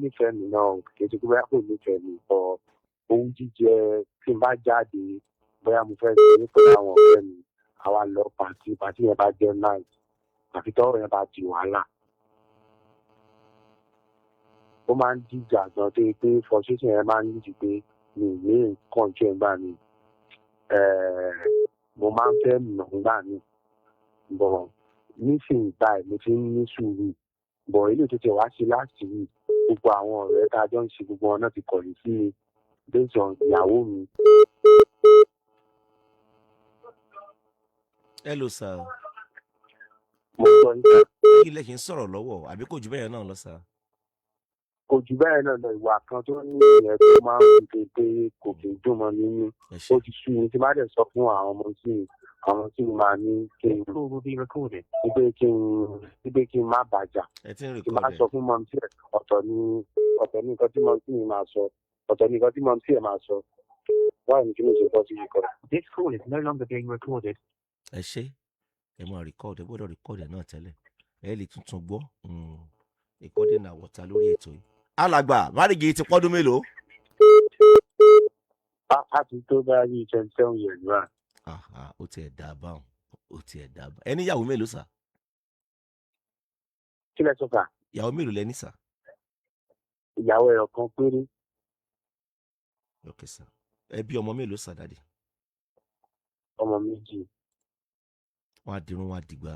nífẹ̀ẹ́ mi náà kì í ṣe pé bóyá kò nífẹ̀ẹ́ mi bọ̀ ohun jíjẹ tí n bá jáde bóyá mo fẹ́ ṣe pẹ̀lú àwọn ọ̀rẹ́ mi àwa lọ pàtí yẹn bá jẹ́ náà àfi tọ́wọ́ yẹn bá di wàhálà. Ó máa ń dìjà gan tó yẹ pé frustration yẹn máa ń nídìí pé mi ò ní nǹkan jẹ́ nígbà mi mo máa ń fẹ́ nà nígbà mi bọ̀ nísìnyí báyìí mo ti ń ní sùúrù bọ̀ ilé tó ti wá sí láti rí gbogbo àwọn ọ̀rẹ́ tá a jọ ń ṣe gbogbo wọn náà ti kọ̀yìn sí mi based on ìyàwó mi. Hello sir. Mo sọ yín sá. Ilé kì í sọ̀rọ̀ lọ́wọ́ àbí kò jù bẹ́ẹ̀ náà lọ sá. Kò jù bẹ́ẹ̀ náà lọ ìwà kan tó ní ìyẹn tó máa ń rí pé kò kì í dùn mọ́ nínú ó ti sú mi tí má dẹ̀ sọ fún àwọn ọmọ tí mo máa ní kí n nígbè kí n má bàjá kí n má sọ fún mọ́mí tí ẹ̀ ọ̀tọ̀ ní nǹkan tí mọ́mí tí mi máa sọ ọ̀tọ̀ ní nǹkan tí mọ́mí tí ẹ̀ máa sọ wáyé ní kí ló ṣe bọ́ sí ikọ̀. This call is no longer being recorded. Ẹ ṣe ẹ máa rìkọ́ọ̀dù ẹ gbọ́dọ̀ rìkọ́ọ̀dù náà tẹ́lẹ̀ ẹ lè tuntun gbọ́ ìkọ́dé náà wọ̀ta lórí ètò yìí. Alàgbà márìgì ti pọ́dún mélòó? A ti tó bá yí 27 years náà. Ó tiẹ̀ dá báwọn ó tiẹ̀ dá báwọn. Ẹ ní ìyàwó mélòó sà? Kí lẹ sọ sà? Ìyàwó mélòó lẹ ní sà? Ìyàwó ẹ̀rọ kan péré. Ok sà. Ẹ bí ọmọ mélòó sà dádì? Ọmọ méjì. Wọ́n á dirun wọn á dìgbà.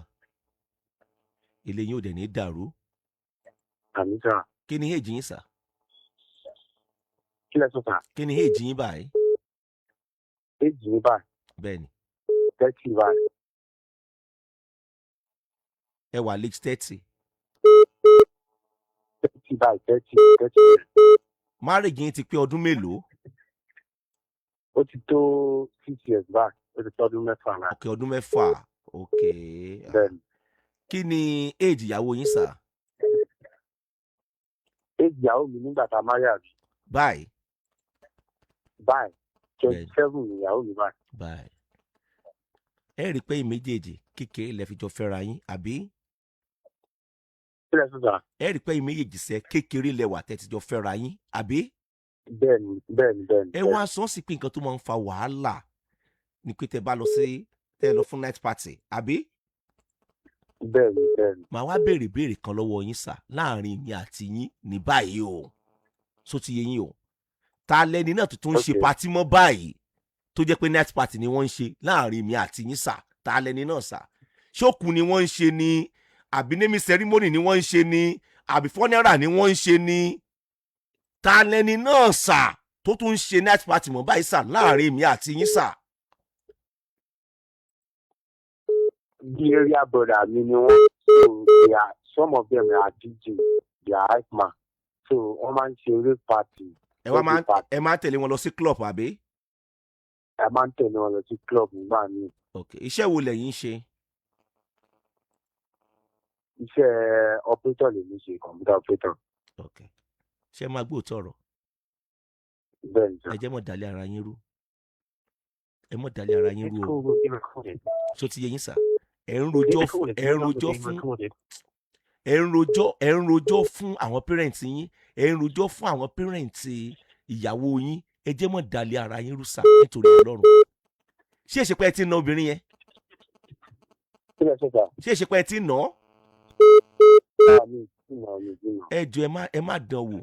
Ilé yín ò dẹ̀ ní dàrú. Àmì sà. Kí ni èjì yín sà? Kí lẹ sọ sà? Kí ni èjì yín báyìí? Èjì yín báyìí. Bẹ́ẹ̀ni. 30 báyìí. Ẹ wà late 30. 30 báyìí 30. Marriage yín ti pé ọdún mélòó? Ó ti tó 6 years báyìí. Ó ti tó ọdún 6 náà. Ok, ọdún 6. Ok. Bẹ́ẹ̀ni. Kí ni èjì ìyàwó yín sà? Èjì ìyàwó mi nígbà tá a máa yà rí. Báyìí. 27 ni ìyàwó mi báyìí. Báyìí. Ẹ rí i pé méjèèjì kékeré lẹ fi jọ fẹ́ra yín àbí? Kí lẹ sọ sà? Ẹ rí i pé méjèèjì sẹ kékeré lẹ wà tẹ́ ti jọ fẹ́ra yín àbí? Bẹ́ẹ̀ni. Ẹ wá sọ sí pé nǹkan tó máa ń fa wàhálà ni pé tẹ́ bá lọ fún night party àbí? Bẹ́ẹ̀ni. Màá wá béèrè kan lọ́wọ́ yín sà láàrin mi àti yín ní báyìí o. Só ti yé yín o. Ta lẹni náà tó ń ṣe patí mọ́ báyìí tó jẹ́ pé night party ni wọ́n ń ṣe láàrin mi àti yín sà? Ta lẹni náà sà? Ṣókù ni wọ́n ń ṣe ni àbí naming ceremony ni wọ́n ń ṣe ni àbí funeral ni wọ́n ń ṣe ni? Ta lẹni náà sà tó tún ń ṣe night party mọ́ báyìí sà láàrin mi àti yín sà? The area brother mi ni wọ́n so some of them are DJ they are hype man so wọ́n máa ń ṣe rave party. Ẹ máa ń tẹ̀lé wọn lọ sí club àbí? Ẹ máa ń tẹ̀lé wọn lọ sí club nígbà míì. Ok, iṣẹ́ wo lẹ̀yin ṣe? Iṣẹ́ operator lè ní ṣe computer operator. Ok, ṣé máa gbọ́ òótọ́ ọ̀rọ̀? Bẹ́ẹ̀ni sir. Ẹ jẹ́ mọ̀ dálé ara yín rú. Ẹ mọ̀ dálé ara yín rú o. Ṣó ti yé yín sà? Ẹ ń rojọ́ fún àwọn parents yín. Ẹ ń rojọ́ fún àwọn parents ìyàwó yín. Ẹ jẹ́ mọ̀ dálé ara yín rú sà nítorí Ọlọ́run. Ṣé èṣe pé ẹ ti ń ná obìnrin yẹn? Ṣé èṣe pé ẹ ti ń ná? Ẹ jọ̀ọ́ ẹ má dán wò.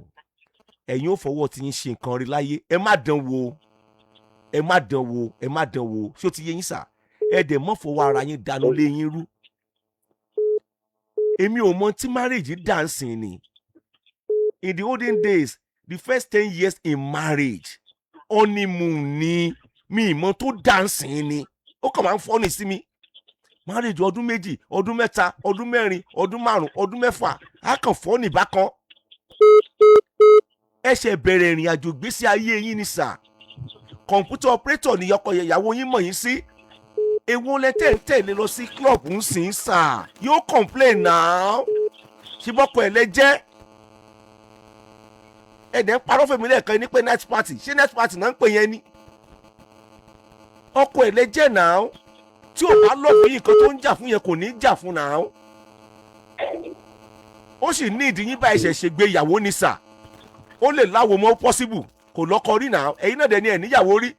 Ẹ̀yin ò fọwọ́ tí yín ṣe nǹkan rí láyé. Ẹ má dán wò. Ṣé ó ti yé yín sà? Ẹ dẹ̀ mọ́ fọwọ́ ara yín dànù lé yín rú. Èmi ò mọ tí marriage dancing ni. In the olden days, the first 10 years in marriage, honeymoon ni. Mi ìmọ̀ tó dancing ni. Ó kàn máa ń fọ́nì sí mi. Marriage ọdún 2, ọdún 3, ọdún 4, ọdún 5, ọdún 6. Á kàn fọ́nì bákan. Ẹ ṣe bẹ̀rẹ̀ ìrìn àjò ìgbésí ayé yín ni sà. Computer operator ni ọkọ ìyàwó yín mọ̀ yín sí. Èwo lẹ tẹ̀lé lọ sí club ń sìn sà? Yóò complain now. Ṣé bọ́kọ ẹ̀ lẹ jẹ́? Ẹ̀dẹ̀ ń parọ́ fèmí lẹ́ẹ̀kan ní pé night party. Ṣé night party náà ń pè yẹn ni? Ọkọ ẹ̀ lẹ jẹ́ now. Tí ò bá lọ́ọ̀bù yìí nǹkan tó ń jà fún yẹn kò ní jà fún now. Ó sì ní ìdí yín bá ẹ̀ṣẹ̀ ṣègbéyàwó ni sà. ó lè láwo mọ́ possible kò lọ́kọ rí náà ẹ̀yin náà dẹ̀ ni ẹ̀ níyàwó rí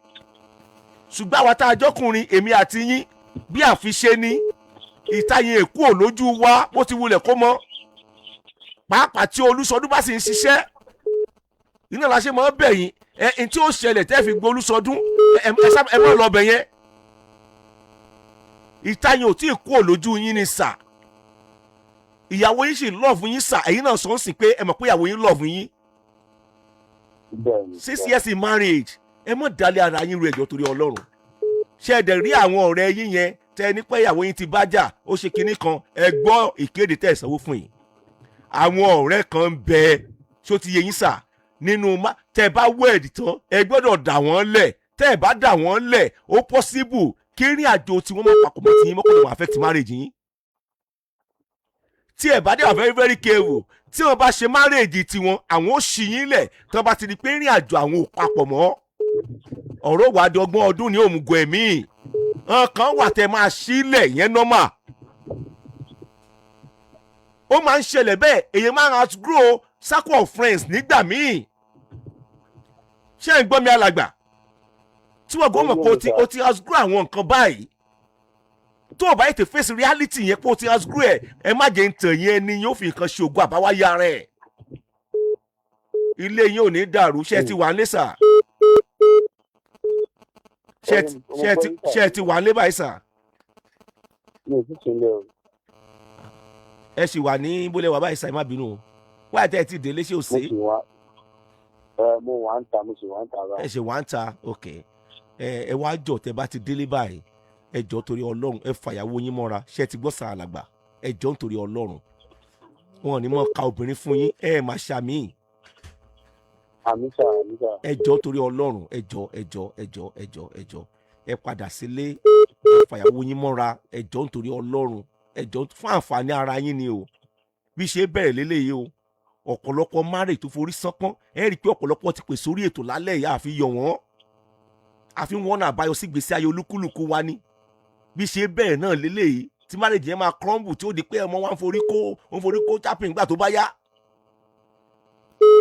ṣùgbọ́n àwa tá a jọ́kùnrin èmi àti yín bí àfiṣe ní ìtayín èkó lójú wa bó ti wulẹ̀ kó mọ́ pàápàá tí olùsọdún bá sì ń ṣiṣẹ́ iná la ṣe mọ́ bẹ̀yìn ẹ̀ tí ó ṣẹlẹ̀ tẹ́ fi gbé olùsọdún ẹ má lọ bẹ̀ yẹn ìtayín ò tí ì kó lójú yín ni sà ìyàwó yín sì lọ́ọ̀fù yín sà ẹ̀yin náà sọ ń sìn pé ẹ mọ̀ pé ìyàwó yín lọ́ọ̀fù yín 6 years in marriage ẹ mọ̀ dalẹ̀ ara yín ru ẹ̀jọ̀ torí ọlọ́run ṣe ẹ̀dẹ̀ rí àwọn ọ̀rẹ́ yín yẹn tẹ ní pé ìyàwó yín ti bá jà ó ṣe kinní kan ẹ gbọ́ ìkéde tẹ̀ sanwó fún yín àwọn ọ̀rẹ́ kan ń bẹ ṣó ti yé yín sà nínú tẹ bá wẹ̀ẹ̀dì tán ẹ gbọ́dọ̀ dà wọ́n lẹ̀ tẹ́ ẹ bá dà wọ́n lẹ̀ ó possible kí ìrìn àjò tí wọ́n mọ̀ papọ̀ mọ́ ti yín mọ́kànlá wọn affect marriage yín tí ẹ bá dé wà very very careful tí wọ́n bá ṣe marriage tiwọn àwọn ó ṣì yín lẹ̀ tí wọ́n bá ti di pé ìrìn àjò àwọn ò papọ̀ mọ́ ọ̀rọ̀ wà di ọgbọ̀n ọdún ní òmùgọ̀ ẹ̀mí nǹkan wà tẹ́ máa sílẹ̀ yẹn normal ó máa ń ṣẹlẹ̀ bẹ́ẹ̀ èyàn máa ń outgrow circle of friends nígbà míì ṣé ń gbọ́ mi alàgbà tí wọ́n gbọ́ mọ̀ pé o ti outgrow àwọn nǹkan báyìí tó o bá yẹ tẹ face reality yẹn pé o ti outgrow ẹ má jẹ́ ń tàn yẹn ni yóò fi nǹkan ṣe ògùn àbáwáyé ara ẹ̀ ilé yín ò ní dàrú ṣé ti wà ń lé sà ṣé ti wà ń lé báyìí sà. ẹ sì wà ní bólẹ̀ wà báyìí sà ẹ má bínú o wáyà tẹ́ ẹ ti délé ṣé o ṣe. mo wà ń ta mo sì wà ń ta báyìí. ẹ ṣe wà ń ta ok ẹ wá jọ tẹ́ bá ti délé báyìí ẹ jọ torí ọlọ́run ẹ fàyàwó yín mọ́ra ṣé ti gbọ́ sà alàgbà ẹ jọ nítorí ọlọ́run wọn ò ní mọ̀ ká obìnrin fún yín ẹ máa ṣàmì. àmísà. ẹ jọ torí ọlọ́run ẹ jọ ẹ padà sílé ẹ fàyàwó yín mọ́ra ẹ jọ nítorí ọlọ́run ẹ jọ fún àǹfààní ara yín ni o bí ṣe bẹ̀rẹ̀ lélẹ́yìí o ọ̀pọ̀lọpọ̀ márè tó forí sánpọ́n ẹ rí i pé ọ̀pọ̀lọpọ̀ ti pè sórí ètò lálẹ́ ìyá àfi yọ wọ́n àfi wọ́n náà àbáyọ sí gbèsè ayé olúkúlùkù wa ni bí ṣe bẹ̀rẹ̀ náà lélẹ́yìí tí márèjì yẹn máa crumble tí ó di pé ọmọ wa ń forí kó chapping gbà tó bá yá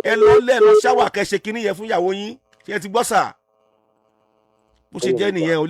ẹ lọ ṣáwà kẹ́ ṣe kinní yẹn fún ìyàwó yín ṣe ti gbọ́ sà bó ṣe jẹ́ nìyẹn o.